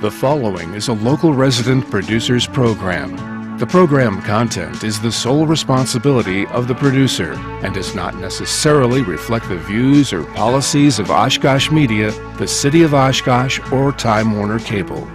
The following is a local resident producer's program. The program content is the sole responsibility of the producer and does not necessarily reflect the views or policies of Oshkosh Media, the City of Oshkosh, or Time Warner Cable.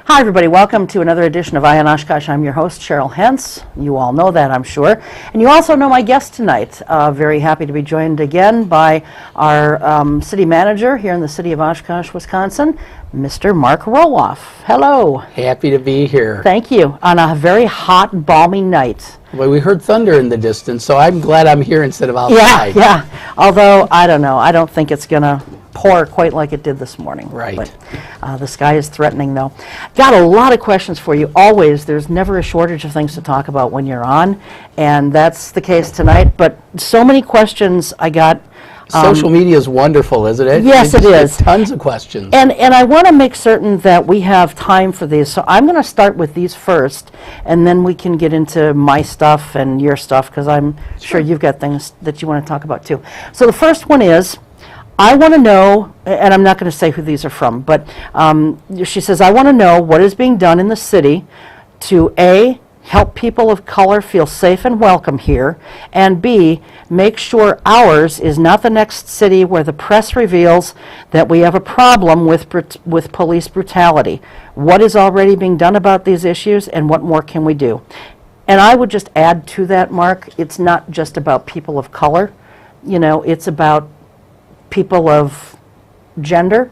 Hi everybody, welcome to another edition of Eye on Oshkosh. I'm your host, Cheryl Hentz. You all know that, I'm sure. And you also know my guest tonight. Very happy to be joined again by our city manager here in the city of Oshkosh, Wisconsin, Mr. Mark Rohloff. Hello. Happy to be here. Thank you. On a very hot, balmy night. Well, we heard thunder in the distance, so I'm glad I'm here instead of outside. Yeah. Although, I don't know. I don't think it's going to pour quite like it did this morning. Right. But the sky is threatening, though. Got a lot of questions for you. Always, there's never a shortage of things to talk about when you're on, and that's the case tonight. But so many questions I got. Social media is wonderful, isn't it? Yes, it is. Tons of questions. And I want to make certain that we have time for these. So I'm going to start with these first, and then we can get into my stuff and your stuff, because I'm sure you've got things that you want to talk about too. So the first one is, I want to know, and I'm not going to say who these are from, but she says, I want to know what is being done in the city to A, help people of color feel safe and welcome here, and B, make sure ours is not the next city where the press reveals that we have a problem with police brutality. What is already being done about these issues, and what more can we do? And I would just add to that, Mark, it's not just about people of color. You know, it's about people of gender,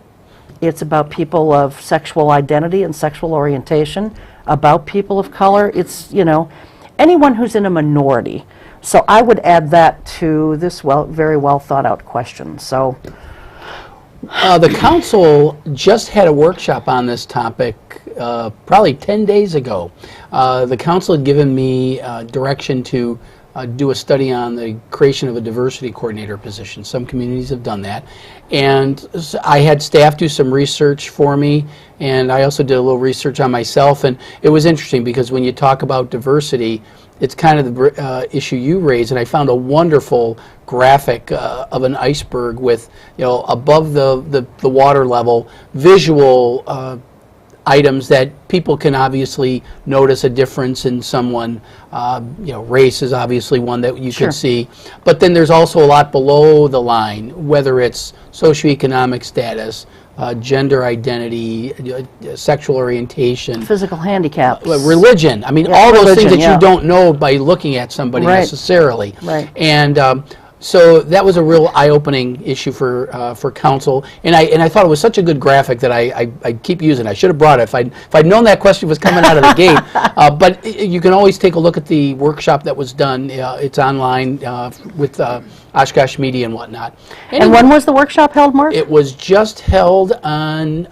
it's about people of sexual identity and sexual orientation, about people of color. It's, you know, anyone who's in a minority. So I would add that to this very well thought out question. So the council just had a workshop on this topic probably 10 days ago. The council had given me direction to do a study on the creation of a diversity coordinator position. Some communities have done that. And I had staff do some research for me, and I also did a little research on myself. And it was interesting because when you talk about diversity, it's kind of the issue you raised, and I found a wonderful graphic of an iceberg with, you know, above the water level, visual items that people can obviously notice a difference in someone. You know, race is obviously one that you can see, but then there's also a lot below the line, whether it's socioeconomic status, gender identity, sexual orientation, physical handicaps, religion. I mean, all those things that you don't know by looking at somebody necessarily. Right. And so that was a real eye-opening issue for council, and I thought it was such a good graphic that I keep using. I should have brought it if I'd known that question was coming out of the gate. But you can always take a look at the workshop that was done. It's online with Oshkosh Media and whatnot. And when was the workshop held, Mark? It was just held on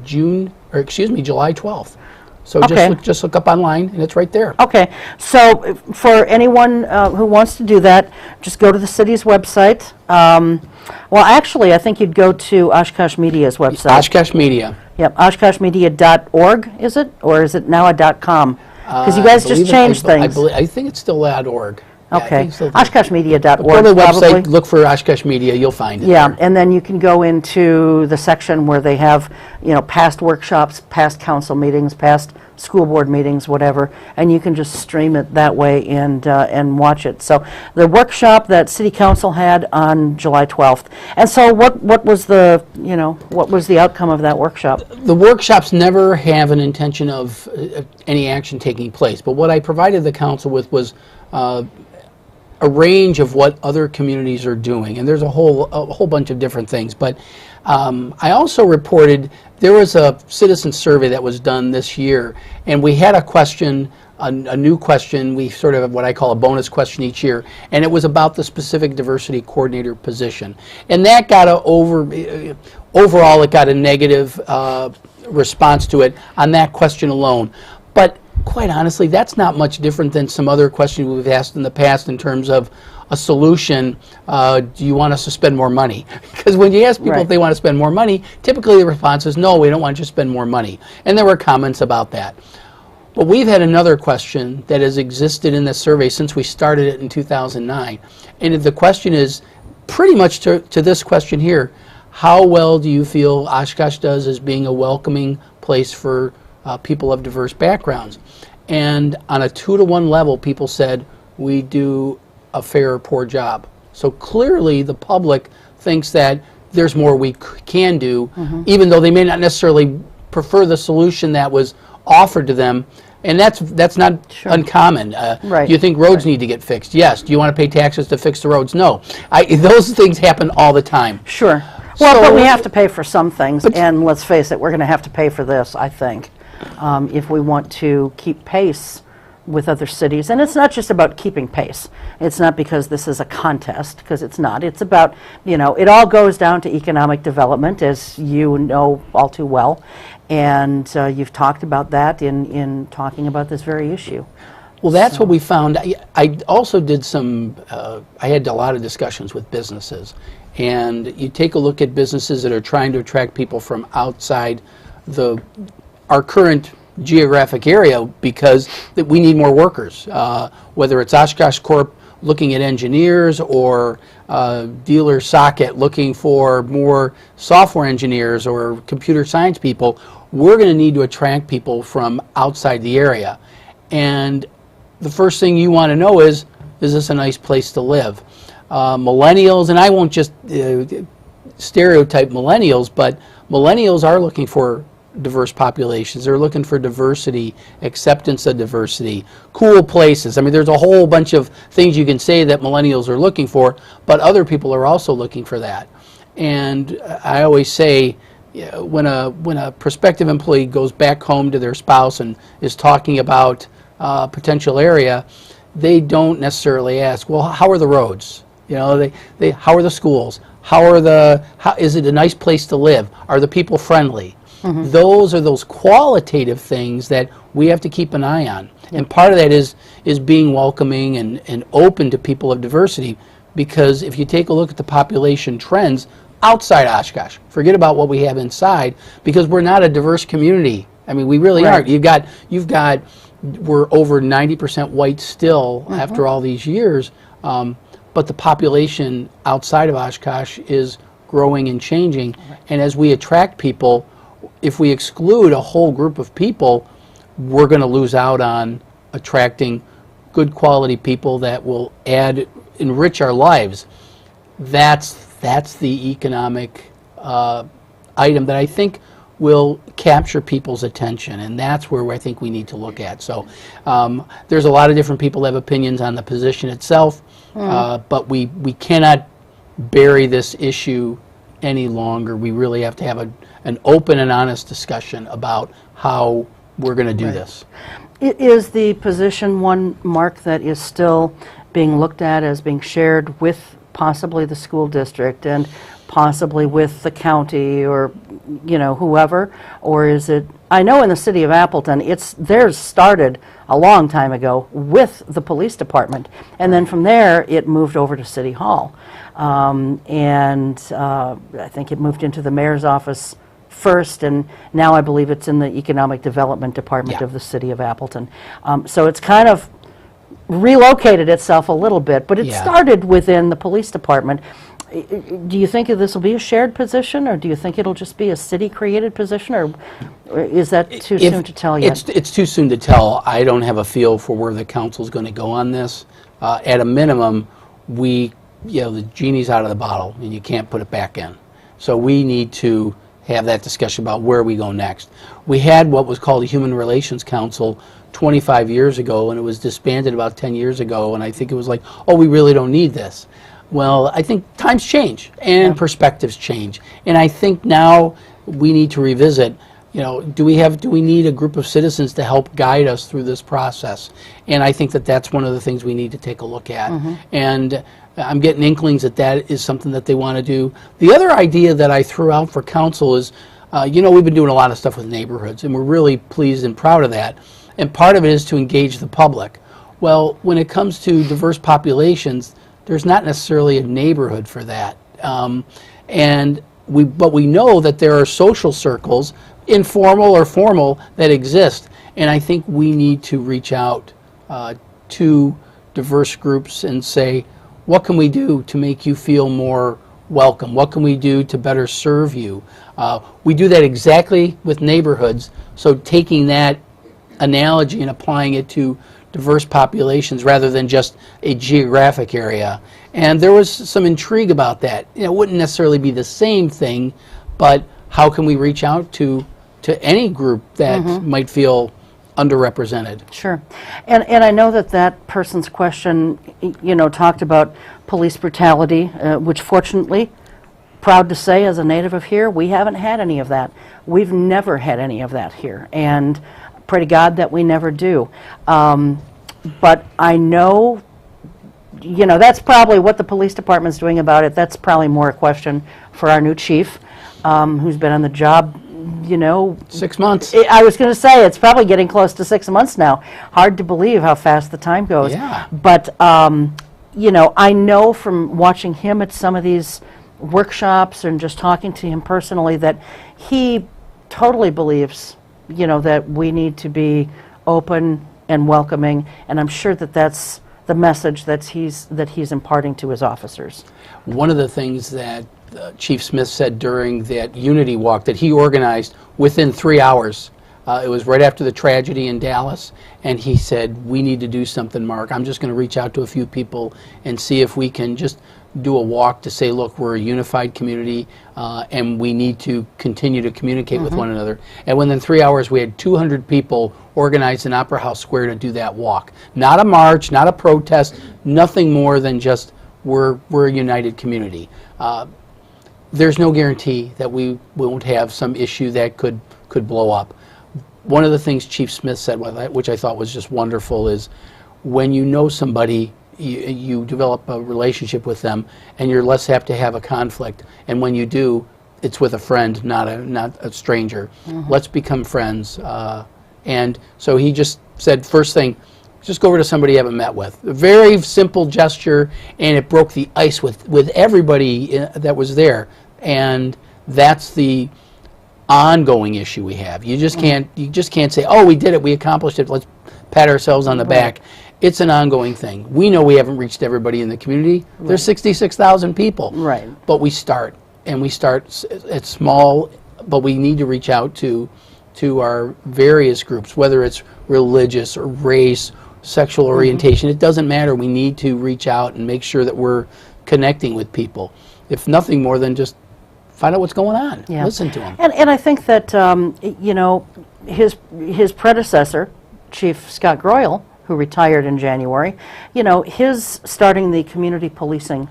July 12th. So just look up online, and it's right there. Okay, so for anyone who wants to do that, just go to the city's website. Well, actually, I think you'd go to Oshkosh Media's website. Oshkosh Media. Yep, oshkoshmedia.org, is it? Or is it now a .com? Because you guys just changed things. I think it's still .org. Okay, oshkoshmedia.org. Go to the website, look for Oshkosh Media, you'll find it. Yeah, there. And then you can go into the section where they have, you know, past workshops, past council meetings, past school board meetings, whatever, and you can just stream it that way and watch it. So the workshop that City Council had on July 12th. And so what was the, what was the outcome of that workshop? The workshops never have an intention of any action taking place, but what I provided the council with was a range of what other communities are doing, and there's a whole bunch of different things. But I also reported there was a citizen survey that was done this year, and we had a question, a new question. We sort of have what I call a bonus question each year, and it was about the specific diversity coordinator position, and that got overall it got a negative response to it on that question alone. But quite honestly, that's not much different than some other questions we've asked in the past in terms of a solution. Do you want us to spend more money? Because when you ask people if they want to spend more money, typically the response is no, we don't want you to spend more money. And there were comments about that. But we've had another question that has existed in this survey since we started it in 2009. And the question is pretty much to this question here: how well do you feel Oshkosh does as being a welcoming place for people of diverse backgrounds? And on a 2-to-1 level, people said we do a fair or poor job. So clearly the public thinks that there's more we can do, even though they may not necessarily prefer the solution that was offered to them. And that's not uncommon. Do you think roads need to get fixed? Yes. Do you want to pay taxes to fix the roads? No. Those things happen all the time. Sure. Well, but we have to pay for some things, and let's face it, we're going to have to pay for this, I think, if we want to keep pace with other cities. And it's not just about keeping pace. It's not because this is a contest, because it's not. It's about, it all goes down to economic development, as you know all too well. And you've talked about that in talking about this very issue. Well, that's what we found. I also did I had a lot of discussions with businesses. And you take a look at businesses that are trying to attract people from outside our current geographic area because we need more workers, whether it's Oshkosh Corp looking at engineers or Dealer Socket looking for more software engineers or computer science people. We're going to need to attract people from outside the area. And the first thing you want to know is this a nice place to live? Millennials, and I won't just stereotype millennials, but millennials are looking for diverse populations. They're looking for diversity, acceptance of diversity, cool places. I mean, there's a whole bunch of things you can say that millennials are looking for, but other people are also looking for that. And I always say, when a prospective employee goes back home to their spouse and is talking about a potential area, they don't necessarily ask, well, how are the roads? How are the schools? Is it a nice place to live? Are the people friendly? Those are those qualitative things that we have to keep an eye on. And part of that is being welcoming and open to people of diversity, because if you take a look at the population trends outside Oshkosh, forget about what we have inside, because we're not a diverse community. I mean, we really aren't. We're over 90% white still after all these years, but the population outside of Oshkosh is growing and changing. And as we attract people, if we exclude a whole group of people, we're going to lose out on attracting good quality people that will enrich our lives. That's the economic item that I think will capture people's attention, and that's where I think we need to look at. So there's a lot of different people that have opinions on the position itself, but we cannot bury this issue any longer. We really have to have an open and honest discussion about how we're going to do this. Is the position one, Mark, that is still being looked at as being shared with possibly the school district and possibly with the county or whoever, or is it? I know in the city of Appleton, theirs started a long time ago with the police department, and then from there it moved over to City Hall, and I think it moved into the mayor's office first, and now I believe it's in the economic development department of the city of Appleton. So it's kind of relocated itself a little bit, but it started within the police department. do you think this will be a shared position, or do you think it'll just be a city-created position, or is that too soon to tell yet? It's too soon to tell. I don't have a feel for where the council's going to go on this. At a minimum, the genie's out of the bottle, and you can't put it back in. So we need to have that discussion about where we go next. We had what was called a Human Relations Council 25 years ago, and it was disbanded about 10 years ago, and I think it was like, oh, we really don't need this. Well, I think times change and perspectives change, and I think now we need to revisit, do we need a group of citizens to help guide us through this process? And I think that that's one of the things we need to take a look at. And I'm getting inklings that is something that they want to do. The other idea that I threw out for council is, we've been doing a lot of stuff with neighborhoods, and we're really pleased and proud of that. And part of it is to engage the public. Well, when it comes to diverse populations, there's not necessarily a neighborhood for that. But we know that there are social circles, informal or formal, that exist. And I think we need to reach out to diverse groups and say, what can we do to make you feel more welcome? What can we do to better serve you? We do that exactly with neighborhoods. So taking that analogy and applying it to diverse populations rather than just a geographic area. And there was some intrigue about that. It wouldn't necessarily be the same thing, but how can we reach out to any group that might feel underrepresented? Sure. And I know that person's question, talked about police brutality, which fortunately, proud to say as a native of here, we haven't had any of that. We've never had any of that here. And pray to God that we never do. But I know, that's probably what the police department's doing about it. That's probably more a question for our new chief, who's been on the job, 6 months. I was going to say, it's probably getting close to 6 months now. Hard to believe how fast the time goes. Yeah. But, I know from watching him at some of these workshops and just talking to him personally that he totally believes that we need to be open and welcoming, and I'm sure that that's the message that he's imparting to his officers. One of the things that Chief Smith said during that Unity Walk that he organized within 3 hours, it was right after the tragedy in Dallas, and he said, we need to do something, Mark. I'm just going to reach out to a few people and see if we can just do a walk to say, look, we're a unified community, and we need to continue to communicate with one another. And within 3 hours, we had 200 people organized in Opera House Square to do that walk. Not a march, not a protest, nothing more than just we're a united community. There's no guarantee that we won't have some issue that could blow up. One of the things Chief Smith said, which I thought was just wonderful, is when you know somebody, you develop a relationship with them, and you're less apt to have a conflict. And when you do, it's with a friend, not a stranger. Let's become friends. And so he just said, first thing, just go over to somebody you haven't met with. A very simple gesture, and it broke the ice with everybody that was there. And that's the ongoing issue we have. You just can't say, oh, we did it, we accomplished it, let's pat ourselves on the back. It's an ongoing thing. We know we haven't reached everybody in the community. There's 66,000 people. Right. But we start, and we start at small, but we need to reach out to our various groups, whether it's religious or race, sexual orientation. It doesn't matter. We need to reach out and make sure that we're connecting with people. If nothing more than just find out what's going on. Yeah. Listen to them. And I think that, his predecessor, Chief Scott Groyle, who retired in January, his starting the community policing,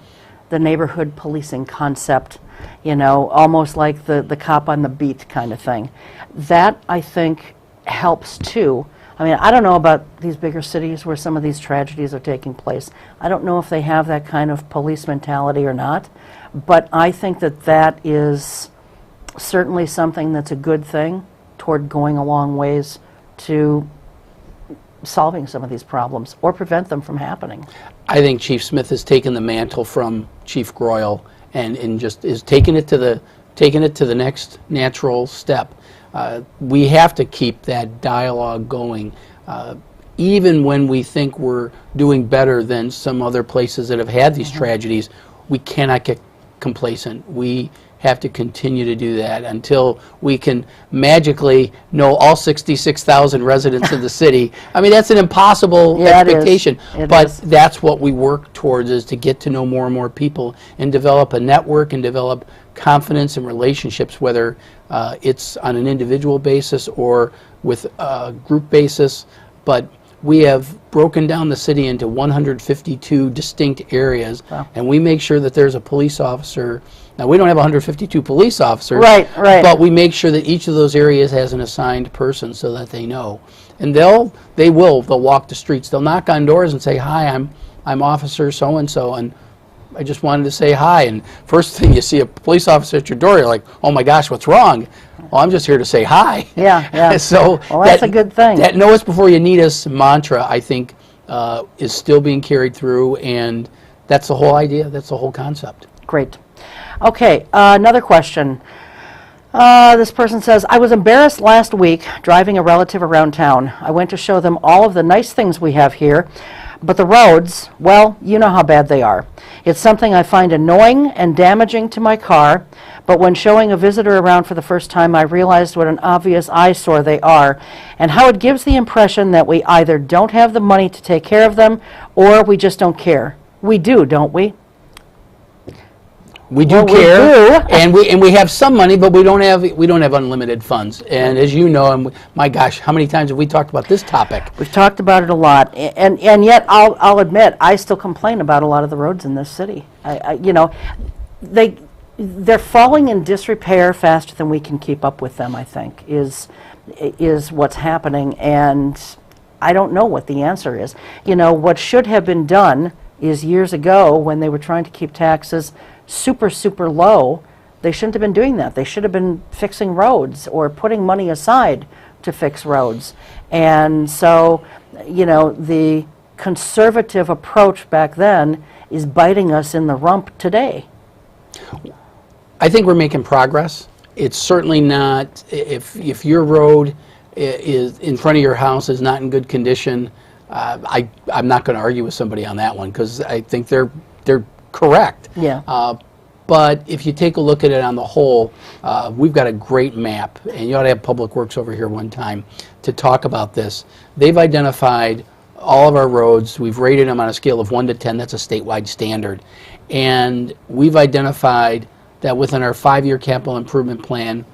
the neighborhood policing concept, almost like the cop on the beat kind of thing. That, I think, helps too. I mean, I don't know about these bigger cities where some of these tragedies are taking place. I don't know if they have that kind of police mentality or not, but I think that is certainly something that's a good thing toward going a long ways to solving some of these problems or prevent them from happening. I think Chief Smith has taken the mantle from Chief Groyle and just is taking it to the next natural step. We have to keep that dialogue going. Even when we think we're doing better than some other places that have had these tragedies, we cannot get complacent. We have to continue to do that until we can magically know all 66,000 residents of the city. I mean, that's an impossible expectation, but that's what we work towards, is to get to know more and more people and develop a network and develop confidence and relationships, whether it's on an individual basis or with a group basis. But we have broken down the city into 152 distinct areas, and we make sure that there's a police officer. Now, we don't have 152 police officers, right. But we make sure that each of those areas has an assigned person so that they know. And they'll walk the streets. They'll knock on doors and say, "Hi, I'm Officer so-and-so, and I just wanted to say hi." And first thing you see a police officer at your door, you're like, "Oh my gosh, what's wrong?" "Well, I'm just here to say hi." Yeah. So well, that's a good thing. That "know us before you need us" mantra, I think, is still being carried through, and that's the whole idea. That's the whole concept. Great. Okay, another question. This person says, I was embarrassed last week driving a relative around town. I went to show them all of the nice things we have here, but the roads, well, you know how bad they are. It's something I find annoying and damaging to my car, but when showing a visitor around for the first time, I realized what an obvious eyesore they are, and how it gives the impression that we either don't have the money to take care of them, or we just don't care. We do, don't we? We do care, and we have some money, but we don't have unlimited funds. And as you know, and my gosh, how many times have we talked about this topic? We've talked about it a lot, and yet I'll admit I still complain about a lot of the roads in this city. You know, they're falling in disrepair faster than we can keep up with them. I think is what's happening, and I don't know what the answer is. You know, what should have been done is years ago when they were trying to keep taxes super low, they shouldn't have been doing that. They should have been fixing roads or putting money aside to fix roads. And so, you know, the conservative approach back then is biting us in the rump today. I think we're making progress. It's certainly not, if your road is in front of your house is not in good condition, I'm not going to argue with somebody on that one, because I think they're correct. Yeah. But if you take a look at it on the whole, we've got a great map, and you ought to have Public Works over here one time to talk about this. They've identified all of our roads. We've rated them on a scale of 1 to 10. That's a statewide standard. And we've identified that within our 5-year capital improvement plan,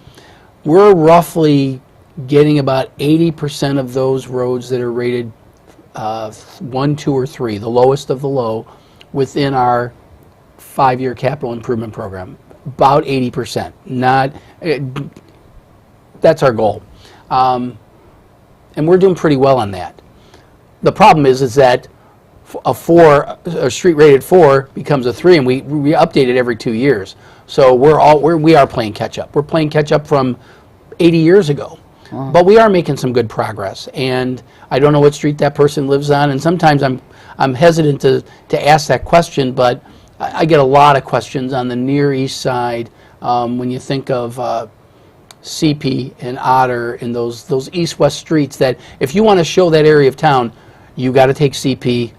we're roughly getting about 80% of those roads that are rated 1, 2, or 3, the lowest of the low, within our 5-year capital improvement program. About 80%. That's our goal. And we're doing pretty well on that. The problem is that a street rated 4 becomes a 3, and we update it every 2 years. So we are playing catch up. We're playing catch up from 80 years ago. But we are making some good progress, and I don't know what street that person lives on, and sometimes I'm hesitant to ask that question, but I get a lot of questions on the Near East Side when you think of CP and Otter and those east-west streets, that if you want to show that area of town, you got to take CP,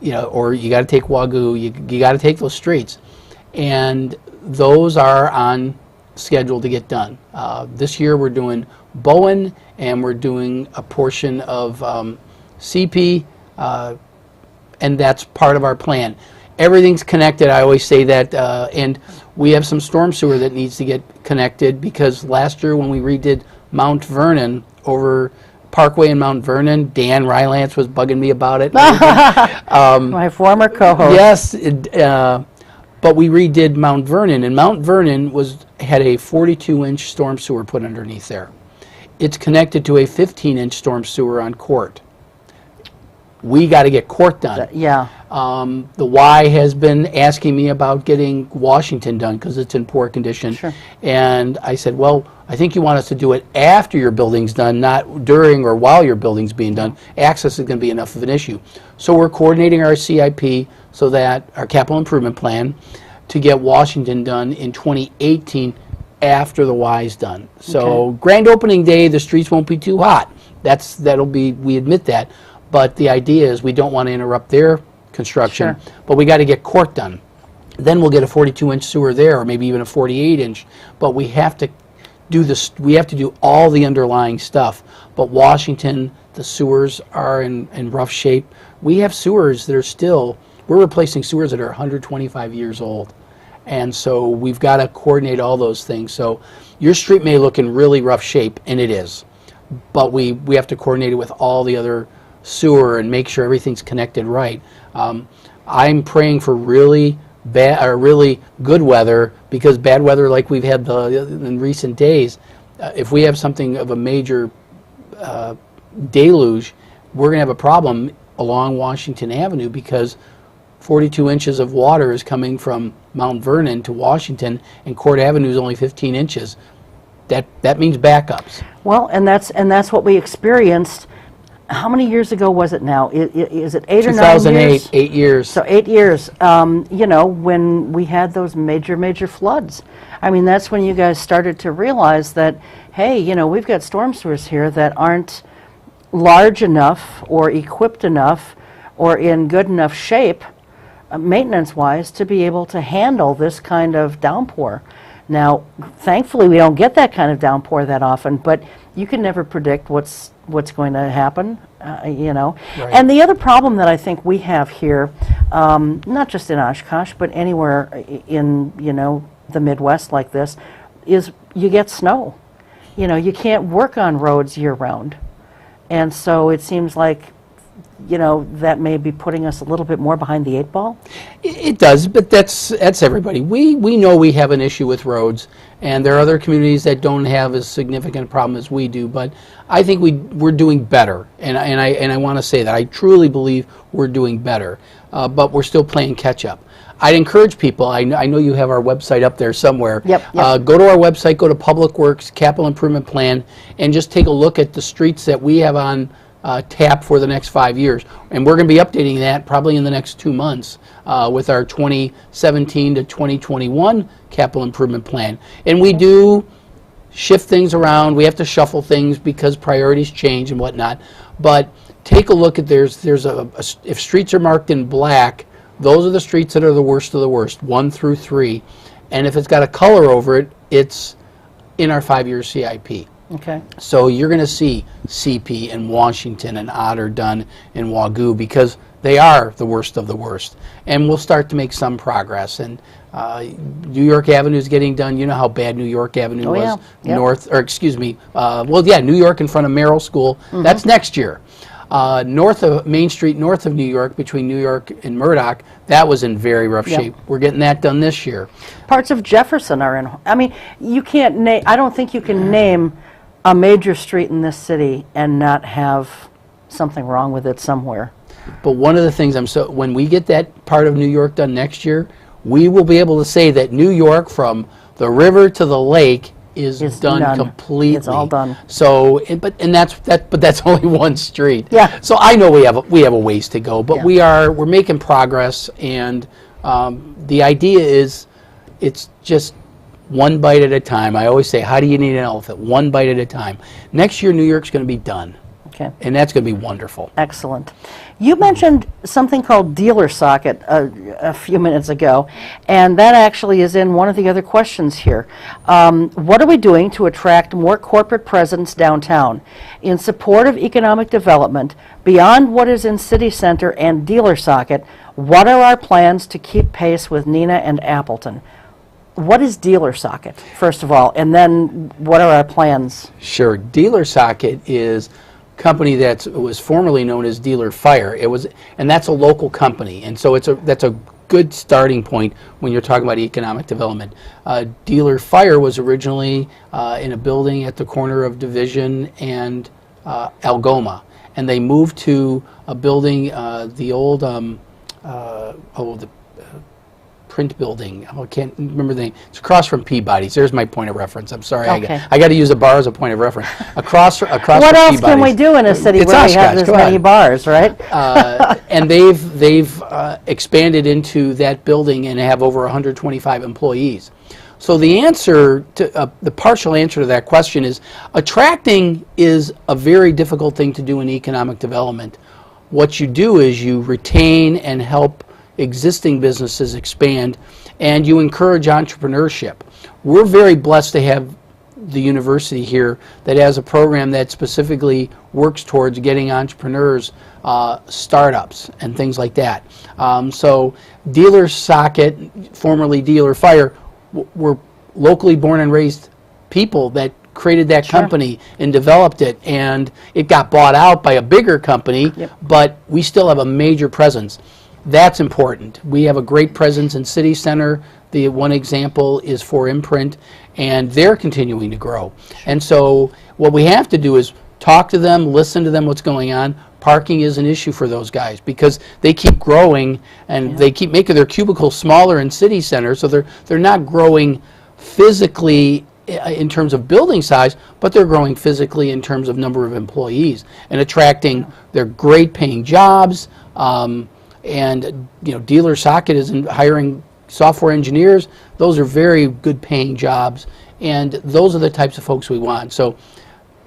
you know, or you got to take Wagoo, you got to take those streets, and those are on schedule to get done. This year we're doing Bowen, and we're doing a portion of CP, and that's part of our plan. Everything's connected. I always say that, and we have some storm sewer that needs to get connected, because last year when we redid Mount Vernon, over Parkway in Mount Vernon, Dan Rylance was bugging me about it. My former co-host. Yes, but we redid Mount Vernon, and Mount Vernon had a 42-inch storm sewer put underneath there. It's connected to a 15-inch storm sewer on Court. We got to get Court done. Yeah. The Y has been asking me about getting Washington done because it's in poor condition. Sure. And I said, well, I think you want us to do it after your building's done, not during or while your building's being done. Access is going to be enough of an issue. So we're coordinating our CIP, so that our capital improvement plan, to get Washington done in 2018 after the Y's done. So grand opening day, the streets won't be too hot. We admit that. But the idea is we don't want to interrupt their construction, but we got to get Court done. then we'll get a 42-inch sewer there, or maybe even a 48-inch. But we have to do this. We have to do all the underlying stuff. But Washington, the sewers are in rough shape. We have sewers that are still. We're replacing sewers that are 125 years old, and so we've got to coordinate all those things. So your street may look in really rough shape, and it is, but we have to coordinate it with all the other sewer and make sure everything's connected right. I'm praying for really bad or really good weather, because bad weather like we've had in recent days, if we have something of a major deluge, we're going to have a problem along Washington Avenue, because 42 inches of water is coming from Mount Vernon to Washington, and Court Avenue is only 15 inches. That means backups. Well, and that's what we experienced. How many years ago was it now? Is it 8 or 9 years? 2008, 8 years. So 8 years, you know, when we had those major floods. I mean, that's when you guys started to realize that, hey, you know, we've got storm sewers here that aren't large enough or equipped enough or in good enough shape, maintenance-wise, to be able to handle this kind of downpour. Now, thankfully, we don't get that kind of downpour that often, but you can never predict what's going to happen, you know. Right. And the other problem that I think we have here, not just in Oshkosh, but anywhere in, you know, the Midwest like this, is you get snow. You know, you can't work on roads year-round. And so it seems like, you know, that may be putting us a little bit more behind the 8 ball. It does, but that's everybody. We know we have an issue with roads, and there are other communities that don't have as significant a problem as we do. But I think we're doing better, and I want to say that I truly believe we're doing better. But we're still playing catch up. I'd encourage people. I know you have our website up there somewhere. Yep. Go to our website. Go to Public Works Capital Improvement Plan, and just take a look at the streets that we have on tap for the next 5 years, and we're going to be updating that probably in the next 2 months with our 2017 to 2021 capital improvement plan. And we do shift things around. We have to shuffle things because priorities change and whatnot. But take a look at if streets are marked in black, those are the streets that are the worst of the worst, 1 through 3. And if it's got a color over it, it's in our 5-year CIP. Okay. So you're going to see CP and Washington and Otterdon and Wagoo, because they are the worst of the worst. And we'll start to make some progress. And New York Avenue is getting done. You know how bad New York Avenue was. Yeah. Yep. New York in front of Merrill School. Mm-hmm. That's next year. North of Main Street, north of New York, between New York and Murdoch, that was in very rough shape. We're getting that done this year. Parts of Jefferson are in. I mean, you can't name. I don't think you can name a major street in this city and not have something wrong with it somewhere. But one of the things when we get that part of New York done next year, we will be able to say that New York from the river to the lake is done completely. It's all done. So, but that's only one street. Yeah. So I know we have a ways to go, but we're making progress, and the idea is it's just one bite at a time. I always say, how do you need an elephant? One bite at a time. Next year, New York's going to be done. Okay. And that's going to be wonderful. Excellent. You mentioned something called dealer socket a few minutes ago, and that actually is in one of the other questions here. What are we doing to attract more corporate presence downtown in support of economic development beyond what is in City Center and dealer socket? What are our plans to keep pace with Neenah and Appleton? What is dealer socket, first of all, and then what are our plans? Sure. Dealer socket is a company that was formerly known as Dealer Fire. And that's a local company, and so that's a good starting point when you're talking about economic development. Dealer Fire was originally in a building at the corner of Division and Algoma, and they moved to a building, the old the print building. I can't remember the name. It's across from Peabody's. There's my point of reference. I'm sorry. Okay. I got to use a bar as a point of reference. Across what from else Peabody's. Can we do in a city It's where Oshkosh. we have this many bars, right? And they've expanded into that building and have over 125 employees. So the partial answer to that question is, attracting is a very difficult thing to do in economic development. What you do is you retain and help existing businesses expand, and you encourage entrepreneurship. We're very blessed to have the university here that has a program that specifically works towards getting entrepreneurs startups and things like that. So Dealer Socket, formerly Dealer Fire, were locally born and raised people that created that company and developed it, and it got bought out by a bigger company, but we still have a major presence. That's important. We have a great presence in City Center. The one example is For Imprint, and they're continuing to grow. And so what we have to do is talk to them, listen to them, what's going on. Parking is an issue for those guys because they keep growing, and they keep making their cubicles smaller in City Center, so they're not growing physically in terms of building size, but they're growing physically in terms of number of employees and attracting their great paying jobs. And Dealer Socket is hiring software engineers. Those are very good paying jobs, and those are the types of folks we want. So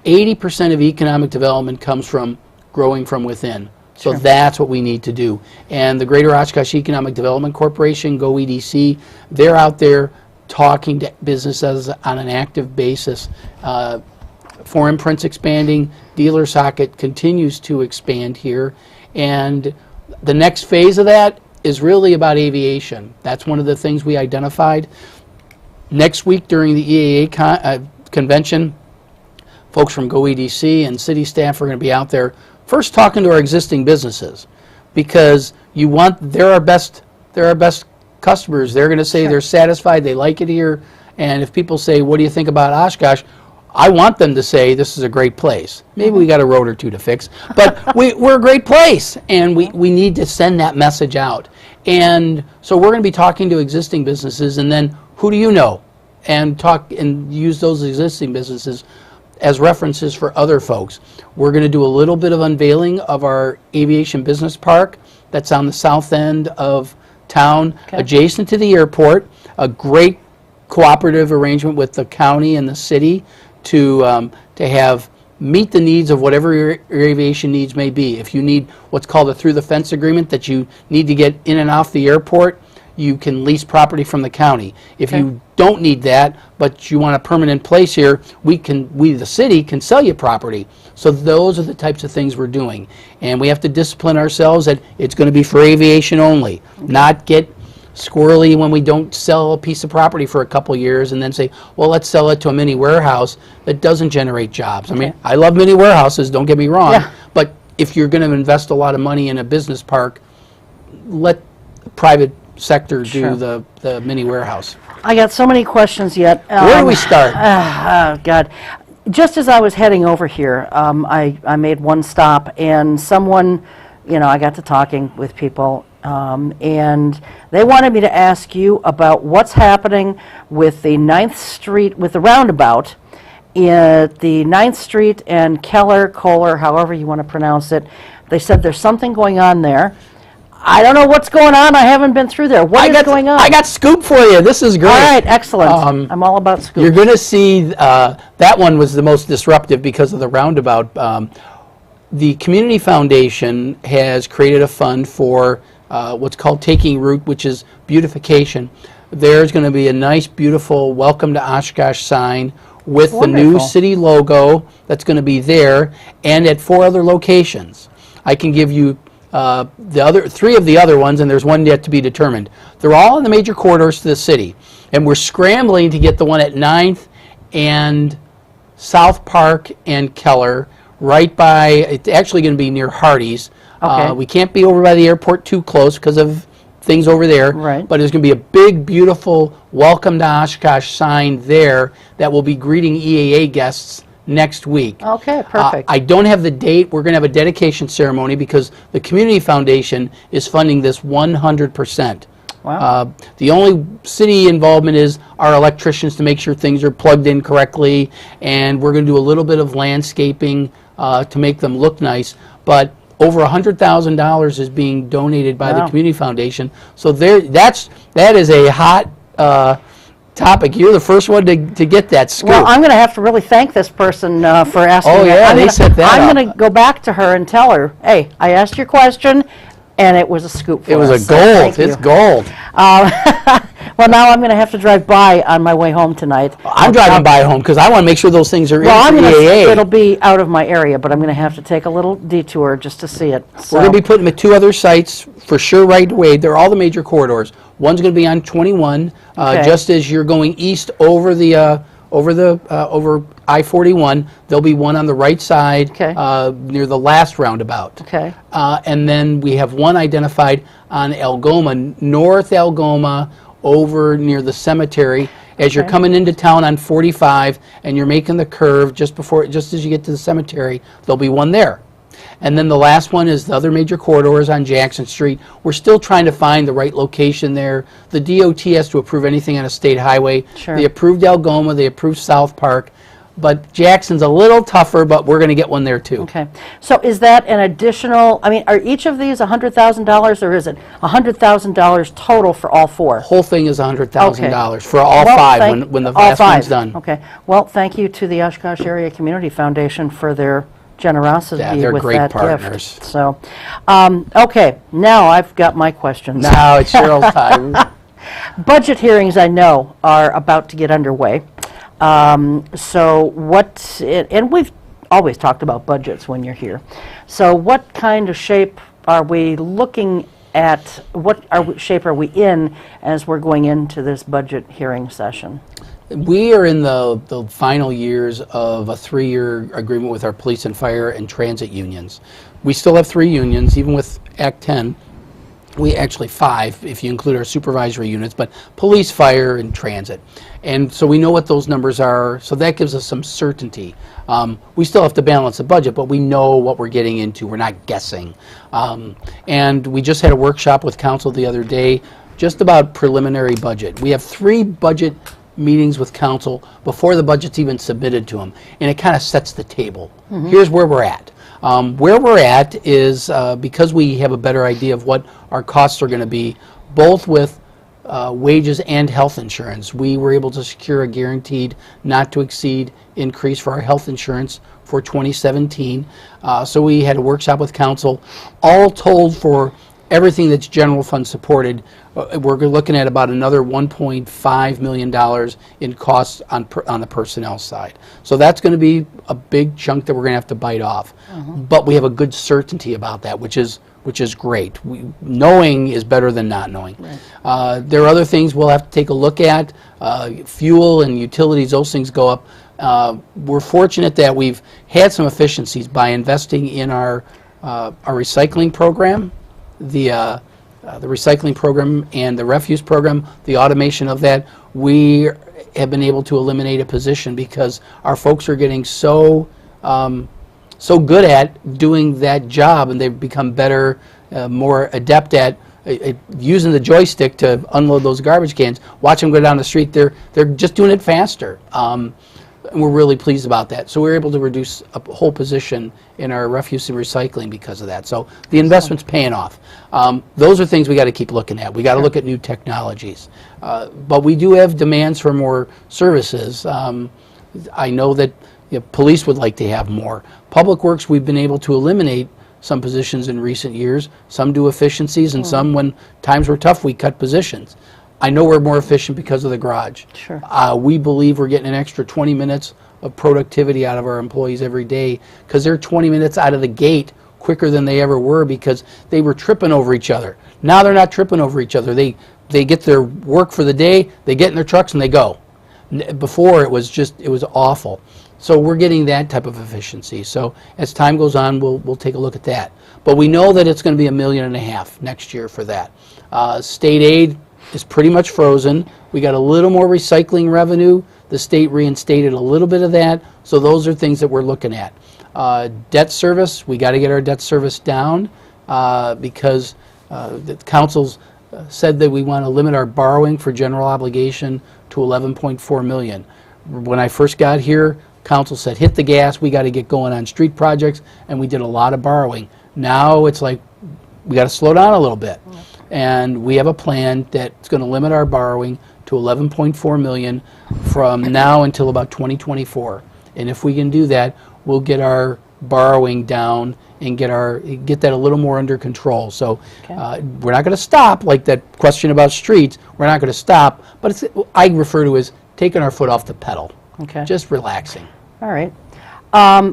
80% of economic development comes from growing from within. So that's what we need to do. And the Greater Oshkosh Economic Development Corporation, GO EDC, they're out there talking to businesses on an active basis. For Imprint's expanding, Dealer Socket continues to expand here, and the next phase of that is really about aviation. That's one of the things we identified. Next week during the EAA convention, folks from GO EDC and city staff are going to be out there first talking to our existing businesses, because they're our best customers. They're going to say they're satisfied, they like it here, and if people say, what do you think about Oshkosh? I want them to say this is a great place. Maybe we got a road or two to fix, but we're a great place, and we need to send that message out. And so we're going to be talking to existing businesses, and then who do you know? And talk and use those existing businesses as references for other folks. We're going to do a little bit of unveiling of our aviation business park that's on the south end of town, adjacent to the airport. A great cooperative arrangement with the county and the city to meet the needs of whatever your aviation needs may be. If you need what's called a through the fence agreement, that you need to get in and off the airport, you can lease property from the county. If you don't need that, but you want a permanent place here, we the city can sell you property. So those are the types of things we're doing. And we have to discipline ourselves that it's going to be for aviation only, not get squirrely when we don't sell a piece of property for a couple years and then say, well, let's sell it to a mini warehouse that doesn't generate jobs. I mean, I love mini warehouses, don't get me wrong, but if you're going to invest a lot of money in a business park, let the private sector do the mini warehouse. I got so many questions yet. Where do we start? God. Just as I was heading over here, I made one stop, and someone, I got to talking with people, and they wanted me to ask you about what's happening with the 9th Street, with the roundabout, at the 9th Street and Kohler, however you want to pronounce it. They said there's something going on there. I don't know what's going on. I haven't been through there. What is going on? I got scoop for you. This is great. All right, excellent. I'm all about scoop. You're going to see that one was the most disruptive because of the roundabout. The Community Foundation has created a fund for what's called Taking Root, which is beautification. There's going to be a nice, beautiful Welcome to Oshkosh sign with the new city logo that's going to be there, and at 4 other locations. I can give you the other 3 of the other ones, and there's one yet to be determined. They're all in the major corridors to the city, and we're scrambling to get the one at 9th and South Park and Keller, right by, it's actually going to be near Hardee's. We can't be over by the airport too close because of things over there, but there's going to be a big, beautiful Welcome to Oshkosh sign there that will be greeting EAA guests next week. Okay, perfect. I don't have the date. We're going to have a dedication ceremony because the Community Foundation is funding this 100%. Wow. The only city involvement is our electricians to make sure things are plugged in correctly, and we're going to do a little bit of landscaping to make them look nice, but over $100,000 is being donated by the Community Foundation. So that is a hot topic. You're the first one to get that scoop. Well, I'm going to have to really thank this person for asking. Oh, yeah, they set that up. I'm going to go back to her and tell her, hey, I asked your question. And it was a scoop for us. It was a so gold. thank you. It's gold. Well, now I'm going to have to drive by on my way home tonight. I'm driving by home because I want to make sure those things are Well, in the EAA. it'll be out of my area, but I'm going to have to take a little detour just to see it. So. We're going to be putting them at 2 other sites for sure right away. They're all the major corridors. One's going to be on 21, Okay. just as you're going east over I-41. There'll be one on the right side Okay. Near the last roundabout. Okay. And then we have one identified on Algoma, North Algoma, over near the cemetery. As you're Okay. coming into town on 45 and you're making the curve just as you get to the cemetery, there'll be one there. And then the last one is the other major corridors on Jackson Street. We're still trying to find the right location there. The DOT has to approve anything on a state highway. Sure. They approved Algoma, they approved South Park, but Jackson's a little tougher, but we're going to get one there too. Okay. So is that an additional, I mean, are each of these $100,000 or is it $100,000 total for all 4? Whole thing is $100,000 for all Well, 5 when the all last 5. one's done. Okay. Well, thank you to the Oshkosh Area Community Foundation for their generosity Yeah, they're with great that partners. gift. So, okay, now I've got my questions. Now it's Cheryl's time. Budget hearings, I know, are about to get underway. So what, and we've always talked about budgets when you're here. So what kind of shape are we looking at, shape are we in as we're going into this budget hearing session? We are in the final years of a 3-year agreement with our police and fire and transit unions. We still have 3 unions, even with Act 10. We actually 5 if you include our supervisory units, but police, fire, and transit. And so we know what those numbers are, so that gives us some certainty. We still have to balance the budget, but we know what we're getting into. We're not guessing. And we just had a workshop with council the other day just about preliminary budget. We have 3 budget meetings with council before the budget's even submitted to them, and it kind of sets the table. Here's where we're at. Where we're at is because we have a better idea of what our costs are going to be, both with wages and health insurance. We were able to secure a guaranteed not to exceed increase for our health insurance for 2017. So we had a workshop with council. All told, for everything that's general fund supported, we're looking at about another $1.5 million in costs on the personnel side. So that's going to be a big chunk that we're going to have to bite off. But we have a good certainty about that, which is great. Knowing is better than not knowing. Right. There are other things we'll have to take a look at. Fuel and utilities, those things go up. We're fortunate that we've had some efficiencies by investing in our recycling program. The recycling program and the refuse program, the automation of that, we have been able to eliminate a position because our folks are getting so good at doing that job, and they've become better, more adept at using the joystick to unload those garbage cans. Watch them go down the street, they're just doing it faster. And we're really pleased about that. So we were able to reduce a whole position in our refuse and recycling because of that. So the investment's paying off. Those are things we got to keep looking at. We got to look at new technologies. But we do have demands for more services. I know that police would like to have more. Public Works, we've been able to eliminate some positions in recent years. Some do efficiencies, and some, when times were tough, we cut positions. I know we're more efficient because of the garage. Sure. We believe we're getting an extra 20 minutes of productivity out of our employees every day because they're 20 minutes out of the gate quicker than they ever were because they were tripping over each other. Now they're not tripping over each other. They get their work for the day, they get in their trucks and they go. Before it was awful. So we're getting that type of efficiency. So as time goes on, we'll take a look at that. But we know that it's going to be $1.5 million next year for that. State aid is pretty much frozen. We got a little more recycling revenue. The state reinstated a little bit of that. So those are things that we're looking at. Debt service, we got to get our debt service down because the council's said that we want to limit our borrowing for general obligation to $11.4 million. When I first got here, council said hit the gas, we got to get going on street projects, and we did a lot of borrowing. Now it's like we got to slow down a little bit. And we have a plan that's going to limit our borrowing to $11.4 million from now until about 2024. And if we can do that, we'll get our borrowing down and get that a little more under control. So we're not going to stop, like that question about streets. We're not going to stop, but I refer to as taking our foot off the pedal. Okay. Just relaxing. All right.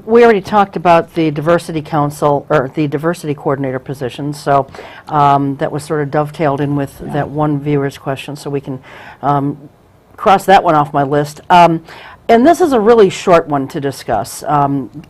We already talked about the diversity council, or the diversity coordinator position, so that was sort of dovetailed in with that one viewer's question, so we can cross that one off my list. And this is a really short one to discuss,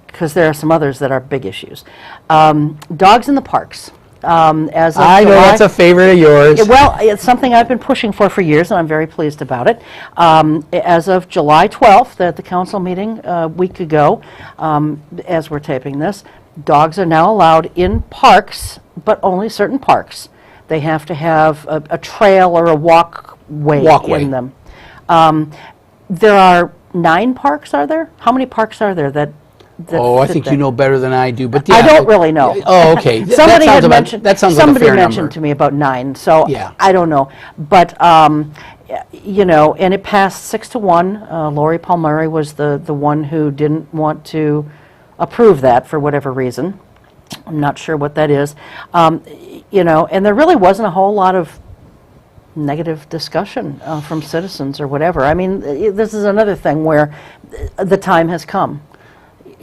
because there are some others that are big issues. Dogs in the parks. As of I know July, that's a favorite of yours. well, it's something I've been pushing for years, and I'm very pleased about it. As of July 12th, at the council meeting a week ago, as we're taping this, dogs are now allowed in parks, but only certain parks. They have to have a trail or a walkway in them. There are 9 parks, are there? How many parks are there that I think you know better than I do. But yeah, I don't really know. Oh, okay. Somebody had mentioned. That sounds somebody like a fair mentioned number. to me about 9. So Yeah. I don't know, but you know, and it passed 6-1. Lori Palmieri was the one who didn't want to approve that for whatever reason. I'm not sure what that is. You know, and there really wasn't a whole lot of negative discussion from citizens or whatever. I mean, this is another thing where the time has come.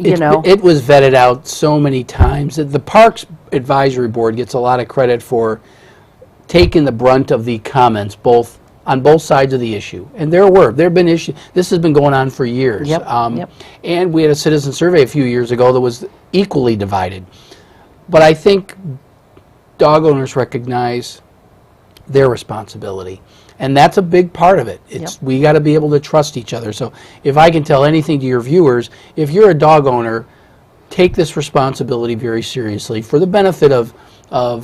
You know, It was vetted out so many times. The Parks Advisory Board gets a lot of credit for taking the brunt of the comments on both sides of the issue. And there have been issues. This has been going on for years. Yep. And we had a citizen survey a few years ago that was equally divided. But I think dog owners recognize their responsibility. And that's a big part of it. We got to be able to trust each other. So if I can tell anything to your viewers, if you're a dog owner, take this responsibility very seriously for the benefit of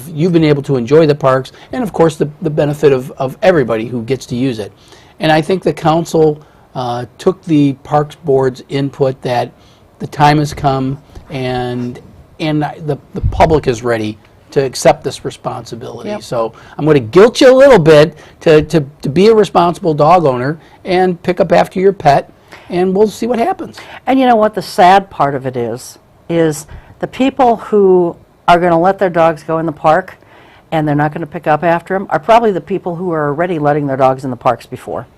you being able to enjoy the parks, and of course the benefit of everybody who gets to use it. And I think the council took the Parks Board's input that the time has come and the public is ready to accept this responsibility. Yep. So I'm going to guilt you a little bit to be a responsible dog owner and pick up after your pet, and we'll see what happens. and you know what the sad part of it is the people who are going to let their dogs go in the park and they're not going to pick up after them are probably the people who are already letting their dogs in the parks before.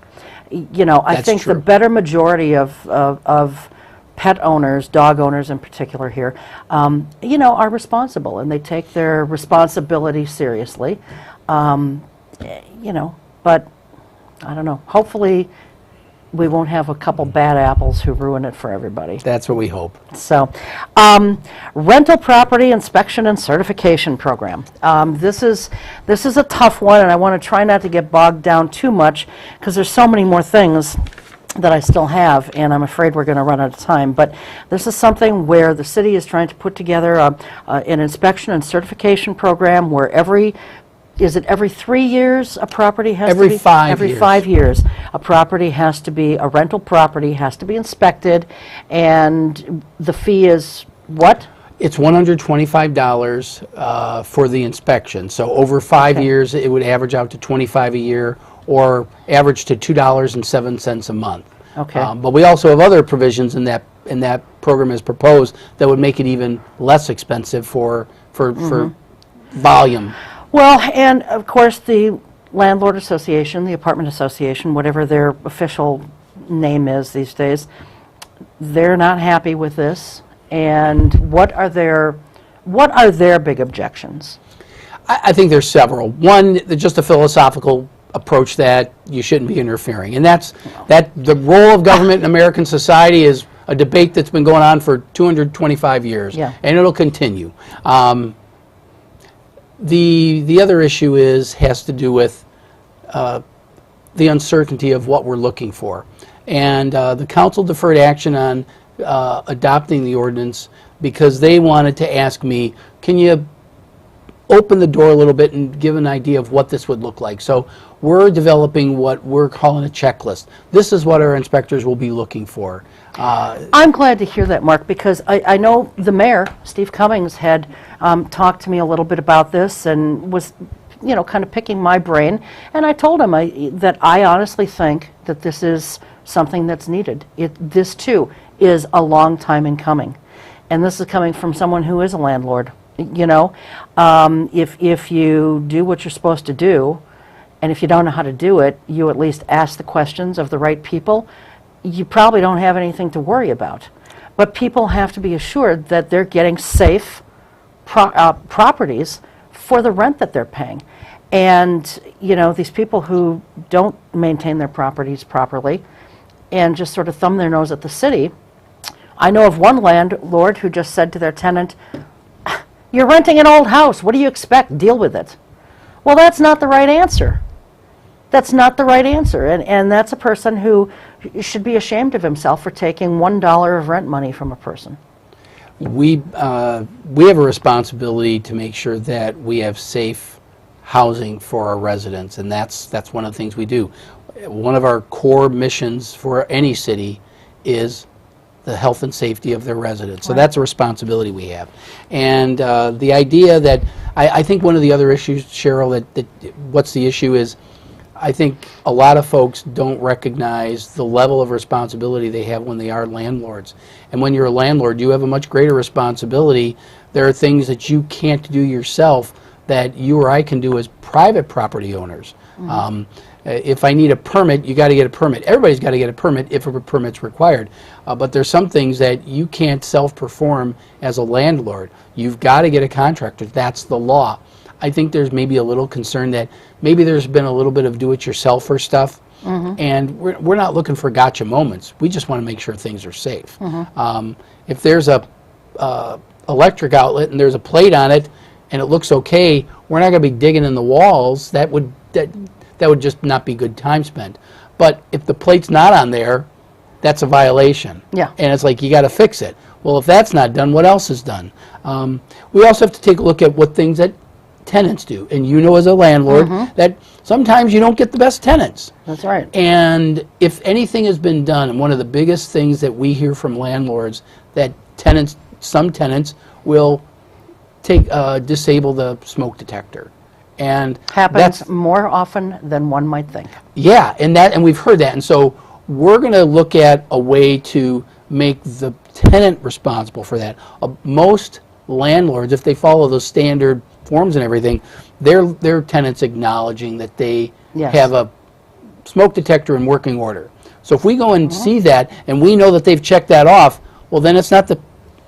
You know, I That's think true. the better majority of pet owners, dog owners in particular here, you know, are responsible, and they take their responsibility seriously. You know, but I don't know. Hopefully, we won't have a couple bad apples who ruin it for everybody. That's what we hope. So, rental property inspection and certification program. This is a tough one, and I want to try not to get bogged down too much because there's so many more things that I still have, and I'm afraid we're going to run out of time. But this is something where the city is trying to put together an inspection and certification program where every 3 years a property has to be? Every 5 Every years. 5 years. A property has to be, a rental property has to be inspected, and the fee is what? It's $125 for the inspection. So over 5 years, it would average out to $25 a year, or average to $2.07 a month. Okay. But we also have other provisions in that program as proposed that would make it even less expensive for volume. Well, and of course, the landlord association, the apartment association, whatever their official name is these days, they're not happy with this. And what are their big objections? I think there's several. One, just a philosophical approach that you shouldn't be interfering, and that's the role of government in American society is a debate that's been going on for 225 years, Yeah. and it'll continue. The other issue has to do with the uncertainty of what we're looking for, and the council deferred action on adopting the ordinance because they wanted to ask me, can you open the door a little bit and give an idea of what this would look like. So we're developing what we're calling a checklist. This is what our inspectors will be looking for. I'm glad to hear that, Mark, because I know the mayor, Steve Cummings, had talked to me a little bit about this and was, you know, kind of picking my brain. And I told him that I honestly think that this is something that's needed. This, too, is a long time in coming. and this is coming from someone who is a landlord, you know, if you do what you're supposed to do, and if you don't know how to do it, you at least ask the questions of the right people, you probably don't have anything to worry about. But people have to be assured that they're getting safe properties for the rent that they're paying. And, you know, these people who don't maintain their properties properly and just sort of thumb their nose at the city, I know of one landlord who just said to their tenant, "You're renting an old house. What do you expect? Deal with it." Well, that's not the right answer. That's not the right answer. And that's a person who should be ashamed of himself for taking $1 of rent money from a person. We have a responsibility to make sure that we have safe housing for our residents, and that's one of the things we do. One of our core missions for any city is the health and safety of their residents. So that's a responsibility we have. And the idea that, I think one of the other issues, Cheryl, that what's the issue is, I think a lot of folks don't recognize the level of responsibility they have when they are landlords. And when you're a landlord, you have a much greater responsibility. There are things that you can't do yourself that you or I can do as private property owners. Mm-hmm. If I need a permit, you got to get a permit. Everybody's got to get a permit if a permit's required. But there's some things that you can't self-perform as a landlord. You've got to get a contractor. That's the law. I think there's maybe a little concern that maybe there's been a little bit of do-it-yourselfer stuff, and we're not looking for gotcha moments. We just want to make sure things are safe. If there's a electric outlet and there's a plate on it and it looks okay, we're not going to be digging in the walls. That would just not be good time spent. But if the plate's not on there, that's a violation. Yeah. And it's like, you got to fix it. Well, if that's not done, what else is done? We also have to take a look at what things that tenants do. And you know, as a landlord, that sometimes you don't get the best tenants. That's right. And if anything has been done, and one of the biggest things that we hear from landlords, that some tenants will disable the smoke detector. And happens more often than one might think. Yeah, and we've heard that. And so we're going to look at a way to make the tenant responsible for that. Most landlords, if they follow those standard forms and everything, their tenants acknowledging that they have a smoke detector in working order. So if we go and see that and we know that they've checked that off, well, then it's not the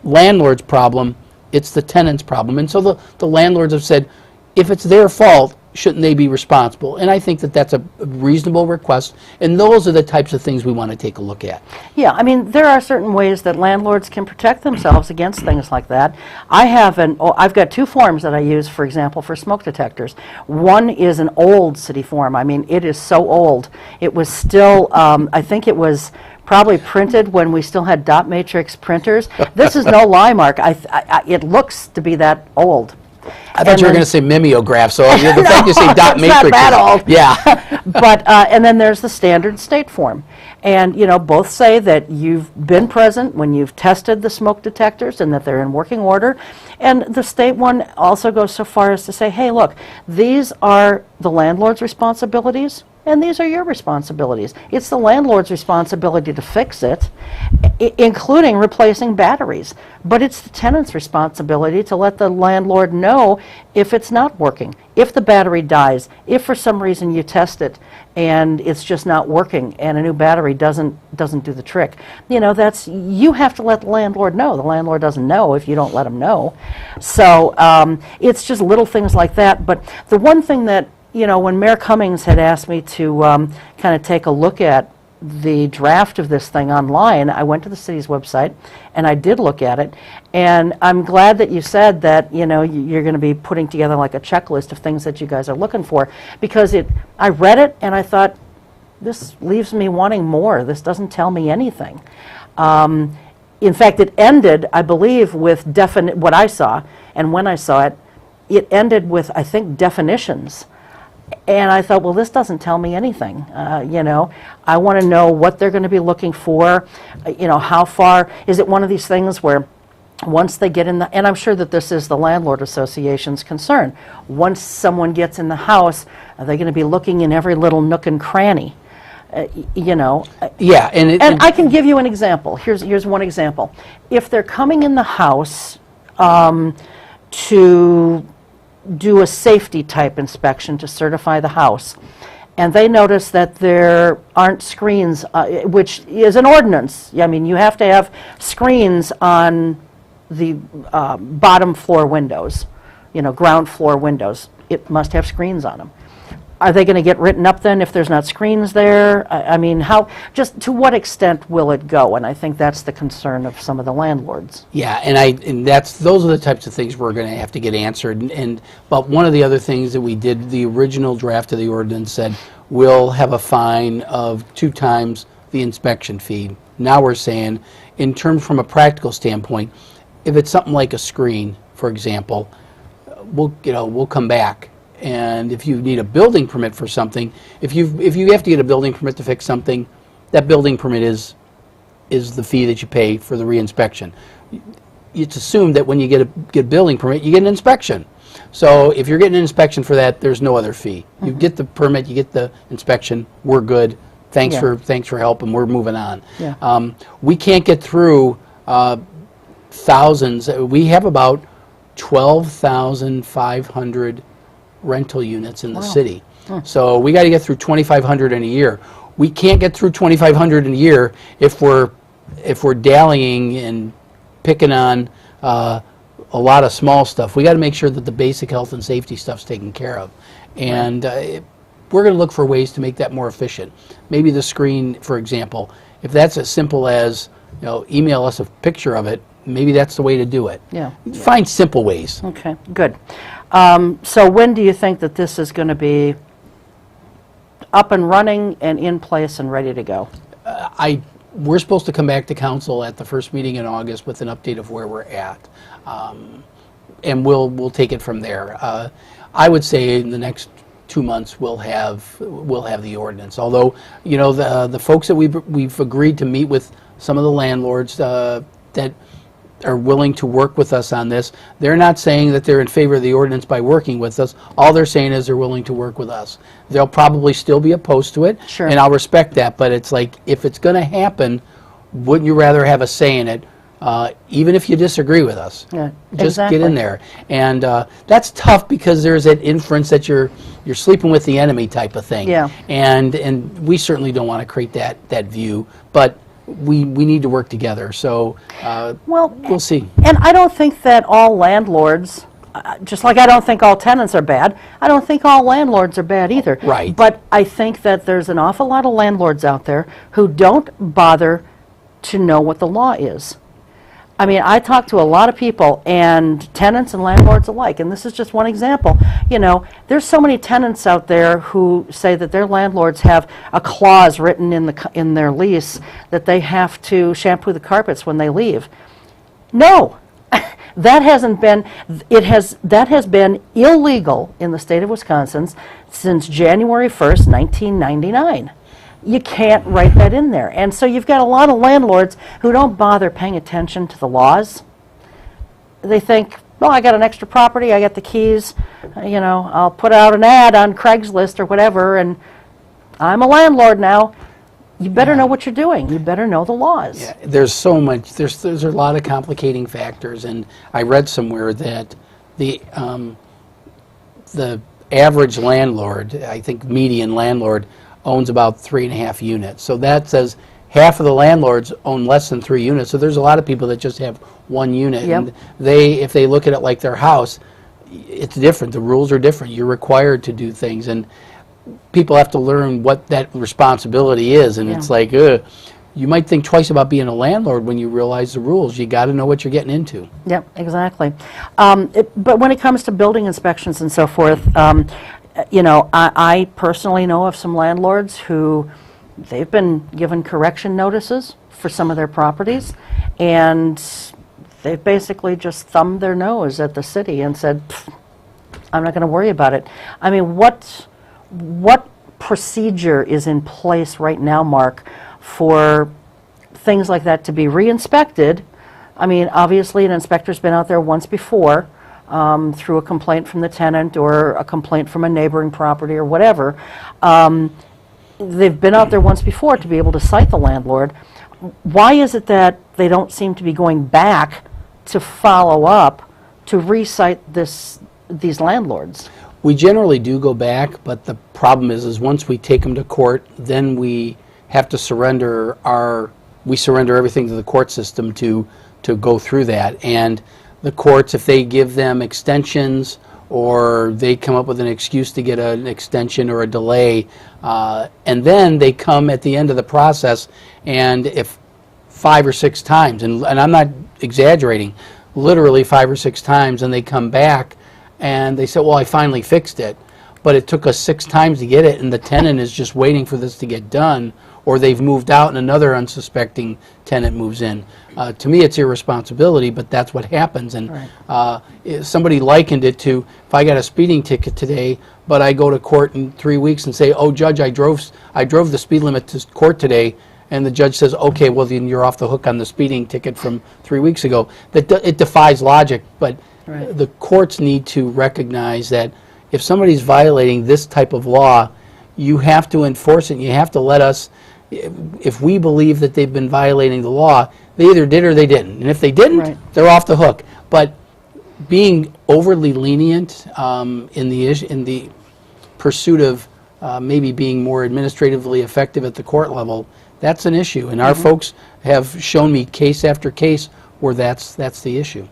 landlord's problem, it's the tenant's problem. And so the landlords have said, if it's their fault, shouldn't they be responsible? And I think that that's a reasonable request, and those are the types of things we want to take a look at. Yeah, I mean, there are certain ways that landlords can protect themselves against things like that. I've got two forms that I use, for example, for smoke detectors. One is an old city form. I mean, it is so old. It was still, I think it was probably printed when we still had dot matrix printers. This is no lie, Mark. It looks to be that old. I thought you were going to say mimeograph, so the fact you say dot matrix. Not that old. Yeah. But, and then there's the standard state form. And, you know, both say that you've been present when you've tested the smoke detectors and that they're in working order. And the state one also goes so far as to say, hey, look, these are the landlord's responsibilities, and these are your responsibilities. It's the landlord's responsibility to fix it, including replacing batteries. But it's the tenant's responsibility to let the landlord know if it's not working, if the battery dies, if for some reason you test it and it's just not working and a new battery doesn't do the trick. You know, you have to let the landlord know. The landlord doesn't know if you don't let him know. So it's just little things like that. But the one thing that, you know, when Mayor Cummings had asked me to kind of take a look at the draft of this thing online, I went to the city's website and I did look at it, and I'm glad that you said that, you know, you're going to be putting together like a checklist of things that you guys are looking for, because I read it and I thought, this leaves me wanting more. This doesn't tell me anything. In fact, it ended, I believe, with what I saw, and when I saw it, it ended with, I think, definitions. And I thought, well, this doesn't tell me anything. You know, I want to know what they're going to be looking for. You know, how far is it one of these things where once they get in and I'm sure that this is the landlord association's concern. Once someone gets in the house, are they going to be looking in every little nook and cranny? You know. Yeah, and I can give you an example. Here's one example. If they're coming in the house to do a safety type inspection to certify the house, and they notice that there aren't screens, which is an ordinance. I mean, you have to have screens on the bottom floor windows, you know, ground floor windows. It must have screens on them. Are they going to get written up then if there's not screens there? I mean, just to what extent will it go? And I think that's the concern of some of the landlords. Yeah, and those are the types of things we're going to have to get answered. But one of the other things that we did, the original draft of the ordinance said we'll have a fine of 2 times the inspection fee. Now we're saying, in terms from a practical standpoint, if it's something like a screen, for example, we'll come back. And if you need a building permit for something, if you have to get a building permit to fix something, that building permit is the fee that you pay for the reinspection. It's assumed that when you get a building permit, you get an inspection. So if you're getting an inspection for that, there's no other fee. You get the permit, you get the inspection, we're good. Thanks for help, and we're moving on. Yeah. We can't get through thousands. We have about 12,500 rental units in the city. So we got to get through 2,500 in a year. We can't get through 2,500 in a year if we're dallying and picking on a lot of small stuff. We got to make sure that the basic health and safety stuff's taken care of, and we're going to look for ways to make that more efficient. Maybe the screen, for example, if that's as simple as email us a picture of it, maybe that's the way to do it. Yeah. Find simple ways. Okay, good. So when do you think that this is going to be up and running and in place and ready to go? We're supposed to come back to council at the first meeting in August with an update of where we're at, and we'll take it from there. I would say in the next 2 months we'll have the ordinance. Although the folks that we've agreed to meet with, some of the landlords that are willing to work with us on this, they're not saying that they're in favor of the ordinance by working with us. All they're saying is they're willing to work with us. They'll probably still be opposed to it, Sure. and I'll respect that, but it's like, if it's going to happen, wouldn't you rather have a say in it, even if you disagree with us? Yeah, Just exactly. get in there. And that's tough because there's that inference that you're sleeping with the enemy type of thing. Yeah. And we certainly don't want to create that view, but we need to work together. So we'll see. And I don't think that all landlords, just like I don't think all tenants are bad, I don't think all landlords are bad either. Right. But I think that there's an awful lot of landlords out there who don't bother to know what the law is. I mean, I talk to a lot of people, and tenants and landlords alike, and this is just one example. There's so many tenants out there who say that their landlords have a clause written in their lease that they have to shampoo the carpets when they leave. No, that has been illegal in the state of Wisconsin since January 1st, 1999. You can't write that in there. And so you've got a lot of landlords who don't bother paying attention to the laws. They think, well, I got an extra property, I got the keys, I'll put out an ad on Craigslist or whatever, and I'm a landlord now. You better know what you're doing. You better know the laws. Yeah, there's so much. There's a lot of complicating factors, and I read somewhere that the average landlord, I think median landlord, owns about 3.5 units. So that says half of the landlords own less than 3 units. So there's a lot of people that just have 1 unit. Yep. And if they look at it like their house, it's different. The rules are different. You're required to do things, and people have to learn what that responsibility is. And it's like, you might think twice about being a landlord when you realize the rules. You got to know what you're getting into. Yep, exactly. But when it comes to building inspections and so forth, I personally know of some landlords who they've been given correction notices for some of their properties, and they've basically just thumbed their nose at the city and said, I'm not going to worry about it. I mean, what procedure is in place right now, Mark, for things like that to be re-inspected? I mean, obviously an inspector's been out there once before, through a complaint from the tenant or a complaint from a neighboring property or whatever. they've been out there once before to be able to cite the landlord. Why is it that they don't seem to be going back to follow up to recite these landlords? We generally do go back, but the problem is once we take them to court, then we have to surrender everything to the court system to go through that. And the courts, if they give them extensions or they come up with an excuse to get an extension or a delay, and then they come at the end of the process, and if 5 or 6 times, and I'm not exaggerating, literally 5 or 6 times, and they come back and they say, well, I finally fixed it, but it took us 6 times to get it, and the tenant is just waiting for this to get done, or they've moved out and another unsuspecting tenant moves in. To me, it's irresponsibility, but that's what happens. And somebody likened it to, if I got a speeding ticket today, but I go to court in 3 weeks and say, oh, Judge, I drove the speed limit to court today, and the judge says, okay, well, then you're off the hook on the speeding ticket from 3 weeks ago. It defies logic, but the courts need to recognize that if somebody's violating this type of law, you have to enforce it, and you have to let us, if we believe that they've been violating the law, they either did or they didn't. And if they didn't, they're off the hook. But being overly lenient in the pursuit of maybe being more administratively effective at the court level, that's an issue. And our folks have shown me case after case where that's the issue.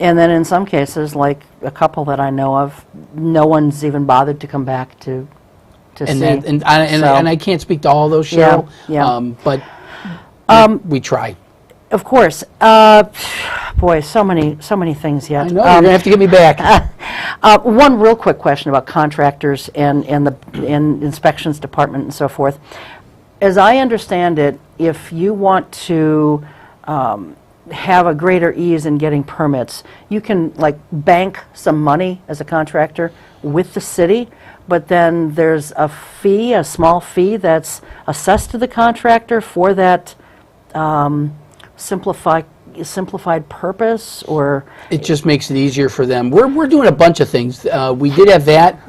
And then in some cases, like a couple that I know of, no one's even bothered to come back to see. And I can't speak to all those, Cheryl, but we try. Of course. Boy, so many things yet. I know, you're going to have to get me back. One real quick question about contractors and the inspections department and so forth. As I understand it, if you want to have a greater ease in getting permits, you can like bank some money as a contractor with the city, but then there's a fee, a small fee that's assessed to the contractor for that simplified purpose, or it just makes it easier for them. We're doing a bunch of things. We did have that.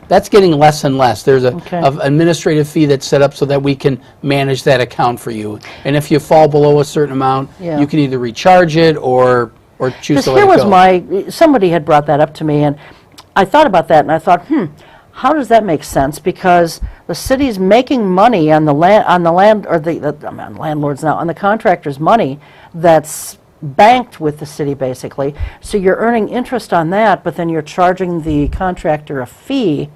That's getting less and less. There's an administrative fee that's set up so that we can manage that account for you. And if you fall below a certain amount, you can either recharge it or choose to let it go. Somebody had brought that up to me, and I thought about that, and I thought, how does that make sense? Because the city's making money on the landlords now, on the contractor's money that's banked with the city, basically. So you're earning interest on that, but then you're charging the contractor a fee.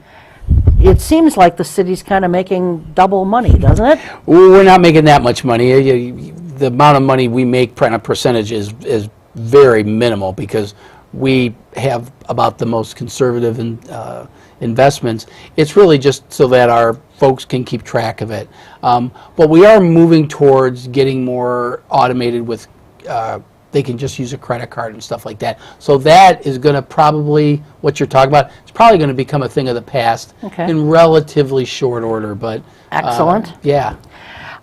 It seems like the city's kind of making double money, doesn't it? We're not making that much money. The amount of money we make on a percentage is very minimal because we have about the most conservative investments. It's really just so that our folks can keep track of it. But we are moving towards getting more automated with they can just use a credit card and stuff like that. So that is going to probably, what you're talking about, it's probably going to become a thing of the past in relatively short order. But excellent. Yeah.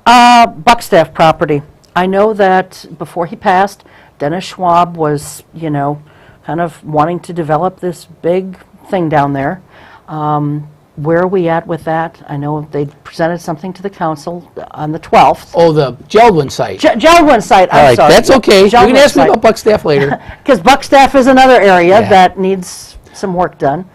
Buckstaff property. I know that before he passed, Dennis Schwab was, kind of wanting to develop this big thing down there. Where are we at with that? I know they presented something to the council on the 12th. Oh, the Geldwin site. Geldwin site, I'm sorry. That's okay. You can ask me about Buckstaff later. Because Buckstaff is another area that needs some work done.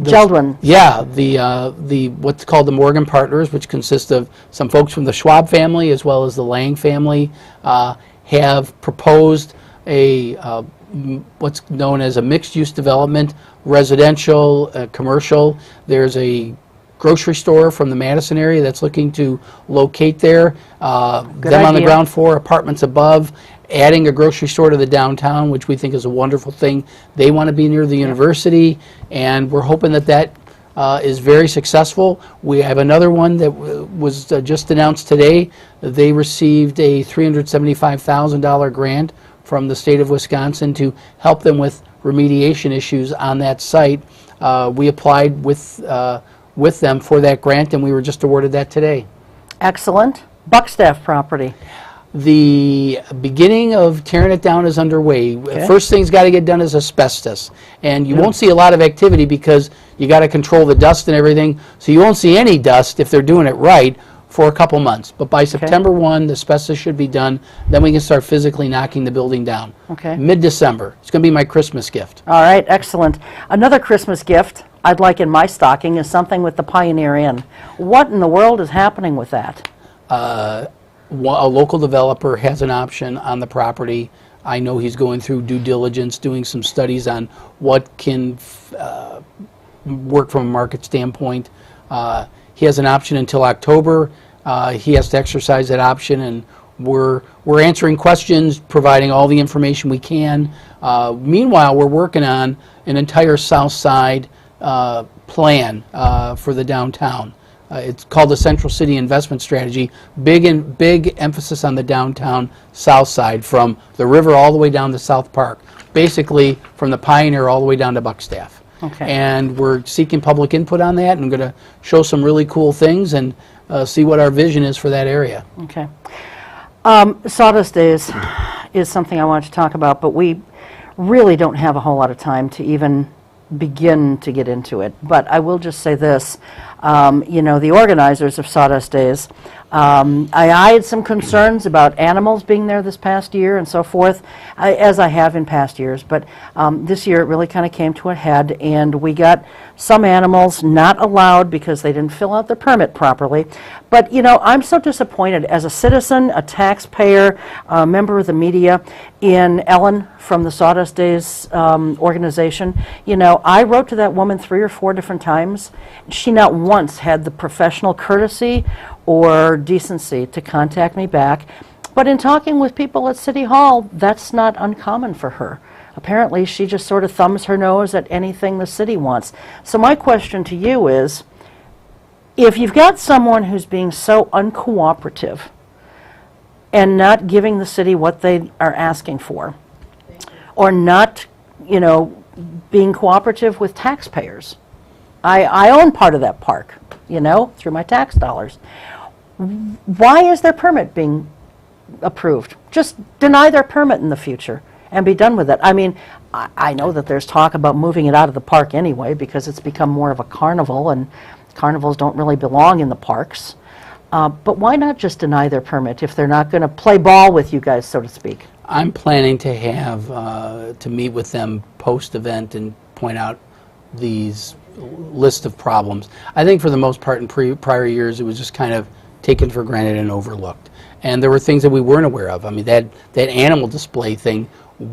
Geldwin. Yeah, the what's called the Morgan Partners, which consists of some folks from the Schwab family as well as the Lang family, have proposed a what's known as a mixed-use development, residential, commercial. There's a grocery store from the Madison area that's looking to locate there. Them on the ground floor, apartments above, adding a grocery store to the downtown, which we think is a wonderful thing. They want to be near the university, and we're hoping that is very successful. We have another one that was just announced today. They received a $375,000 grant from the state of Wisconsin to help them with remediation issues on that site. We applied with them for that grant, and we were just awarded that today. Excellent. Buckstaff property. The beginning of tearing it down is underway. First thing's got to get done is asbestos. And you won't see a lot of activity because you got to control the dust and everything. So you won't see any dust if they're doing it right for a couple months. But by September 1, the asbestos should be done. Then we can start physically knocking the building down. Mid-December. It's going to be my Christmas gift. All right, excellent. Another Christmas gift I'd like in my stocking is something with the Pioneer Inn. What in the world is happening with that? A local developer has an option on the property. I know he's going through due diligence, doing some studies on what can work from a market standpoint. He has an option until October. He has to exercise that option, and we're answering questions, providing all the information we can. Meanwhile, we're working on an entire South Side plan for the downtown. It's called the Central City Investment Strategy. Big emphasis on the downtown South Side, from the river all the way down to South Park. Basically, from the Pioneer all the way down to Buckstaff. And we're seeking public input on that, and I'm going to show some really cool things and see what our vision is for that area. Sawdust Days is something I want to talk about, but we really don't have a whole lot of time to even begin to get into it. But I will just say this, you know, the organizers of Sawdust Days, I had some concerns about animals being there this past year and so forth, as I have in past years, but this year it really kind of came to a head, and we got some animals not allowed because they didn't fill out their permit properly. But, you know, I'm so disappointed as a citizen, a taxpayer, a member of the media, in Ellen from the Sawdust Days organization. You know, I wrote to that woman 3 or 4 different times. She not once had the professional courtesy or decency to contact me back. But in talking with people at City Hall, that's not uncommon for her. Apparently, she just sort of thumbs her nose at anything the city wants. So my question to you is, if you've got someone who's being so uncooperative and not giving the city what they are asking for, or not, you know, being cooperative with taxpayers. I own part of that park, you know, through my tax dollars. Why is their permit being approved? Just deny their permit in the future and be done with it. I mean, I know that there's talk about moving it out of the park anyway because it's become more of a carnival, and carnivals don't really belong in the parks. But why not just deny their permit if they're not going to play ball with you guys, so to speak? I'm planning to have to meet with them post-event and point out these list of problems. I think for the most part in prior years it was just kind of taken for granted and overlooked. And there were things that we weren't aware of. I mean, that animal display thing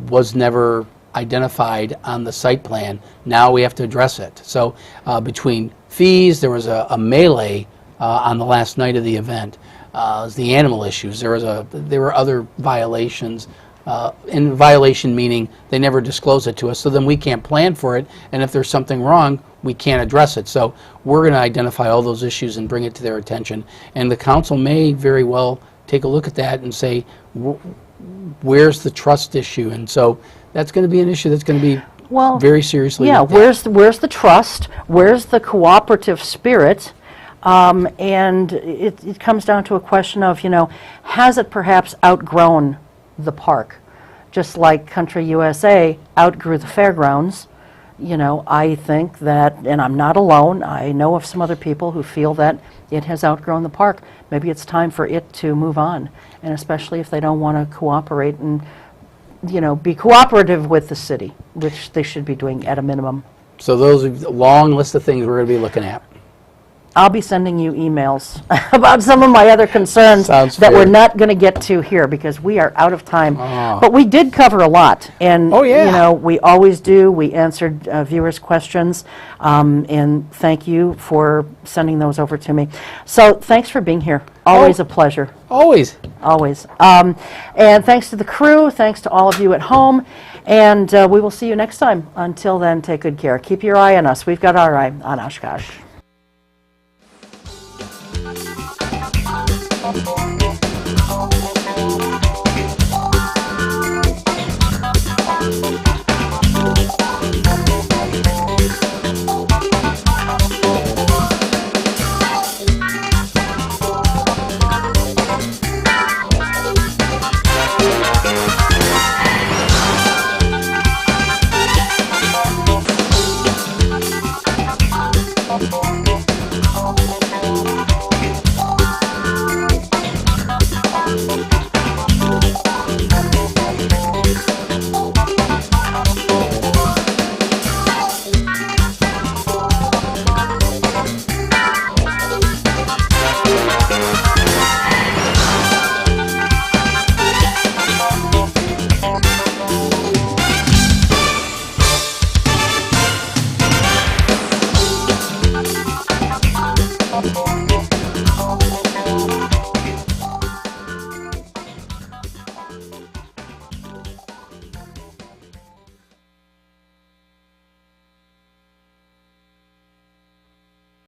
was never identified on the site plan. Now we have to address it. So between fees, there was a melee on the last night of the event. The animal issues. There were other violations. In violation meaning they never disclose it to us, so then we can't plan for it, and if there's something wrong, we can't address it. So we're going to identify all those issues and bring it to their attention. And the council may very well take a look at that and say, where's the trust issue? And so that's going to be an issue that's going to be very seriously looked at. where's the trust? Where's the cooperative spirit? And it comes down to a question of, you know, has it perhaps outgrown the park? Just like Country USA outgrew the fairgrounds. You know, I think that, and I'm not alone, I know of some other people who feel that it has outgrown the park. Maybe it's time for it to move on, and especially if they don't want to cooperate and, you know, be cooperative with the city, which they should be doing at a minimum. So those are a long list of things we're going to be looking at. I'll be sending you emails about some of my other concerns that we're not going to get to here because we are out of time. But we did cover a lot, and you know, we always do. We answered viewers' questions, and thank you for sending those over to me. So thanks for being here. Always a pleasure. Always. Always. And thanks to the crew. Thanks to all of you at home. And we will see you next time. Until then, take good care. Keep your eye on us. We've got our eye on Oshkosh. Bye.